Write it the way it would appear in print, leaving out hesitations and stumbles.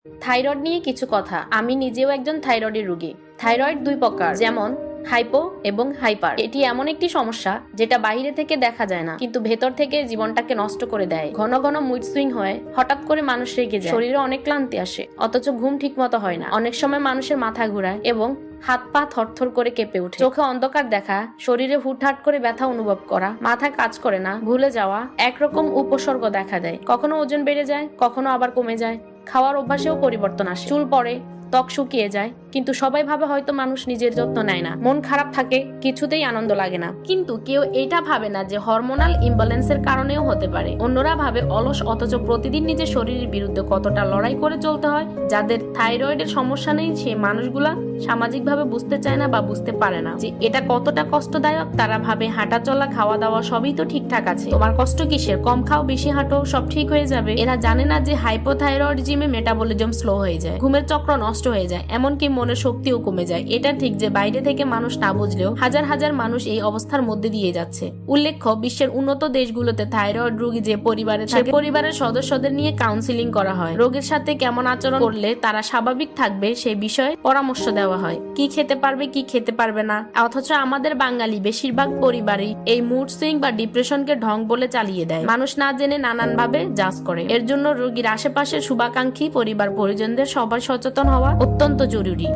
Thyroid নিয়ে কিছু কথা। আমি নিজেও একজন থাইরয়েডের রোগী। থাইরয়েড দুই প্রকার, যেমন হাইপো এবং হাইপার। এটি এমন একটি সমস্যা যেটা বাইরে থেকে দেখা যায় না, কিন্তু ভেতর থেকে জীবনটাকে নষ্ট করে দেয়। ঘন ঘন মুড সুইং হয়, হঠাৎ করে মানুষ রেগে যায়, শরীরে অনেক ক্লান্তি আসে, অথচ ঘুম ঠিক মতো হয় না। অনেক সময় মানুষের মাথা ঘোরায় এবং হাত পা থরথর করে কেঁপে ওঠে, চোখে অন্ধকার দেখা, শরীরে হুটহাট করে ব্যথা অনুভব করা, মাথা কাজ করে না, ভুলে যাওয়া, একরকম উপসর্গ দেখা দেয়। কখনো ওজন বেড়ে যায়, কখনো আবার কমে যায়। খাওয়ার অভ্যাসেও পরিবর্তন আসে, চুল পড়ে, ত্বক শুকিয়ে যায়। কিন্তু সবাই ভাবে হয়তো মানুষ নিজের যত্ন নেয় না, মন খারাপ থাকে, কিছুতেই আনন্দ লাগে না। কিন্তু কেউ এটা ভাবে না যে হরমোনাল ইমব্যালেন্সের কারণেও হতে পারে। অন্যরা ভাবে অলস, অথচ প্রতিদিন নিজের শরীরের বিরুদ্ধে কতটা লড়াই করে চলতে হয়। যাদের থাইরয়েডের সমস্যা নেই সেই মানুষগুলা সামাজিকভাবে বুঝতে চায় না বা বুঝতে পারে না যে এটা কতটা কষ্টদায়ক। তারা ভাবে হাঁটা চলা, খাওয়া দাওয়া সবই তো ঠিকঠাক আছে, তোমার কষ্ট কিসের, কম খাও, বেশি হাঁটো, সব ঠিক হয়ে যাবে। এরা জানে না যে হাইপোথাইরয়েডিজমে মেটাবলিজম স্লো হয়ে যায়, ঘুমের চক্র নষ্ট হয়ে যায়, এমনকি মনের শক্তিও কমে যায়। এটা ঠিক যে বাইরে থেকে মানুষ না বুঝলেও হাজার হাজার মানুষ এই অবস্থার মধ্যে দিয়ে যাচ্ছে। উল্লেখ্য, বিশ্বের উন্নত দেশগুলোতে থাইরয়েড রোগী যে পরিবারে থাকে, পরিবারের সদস্যদের নিয়ে কাউন্সিলিং করা হয়। রোগীর সাথে কেমন আচরণ করলে তারা স্বাভাবিক থাকবে সেই বিষয়ে পরামর্শ দেওয়া হয়, কি খেতে পারবে কি খেতে পারবে না। অথচ আমাদের বাঙালি বেশিরভাগ পরিবারই এই মুড সুইং বা ডিপ্রেশনকে ঢং বলে চালিয়ে দেয়। মানুষ না জেনে নানান ভাবে জাজ করে। এর জন্য রোগীর আশেপাশে শুভাকাঙ্ক্ষী পরিবার পরিজনদের সবাই সচেতন হওয়া অত্যন্ত জরুরি।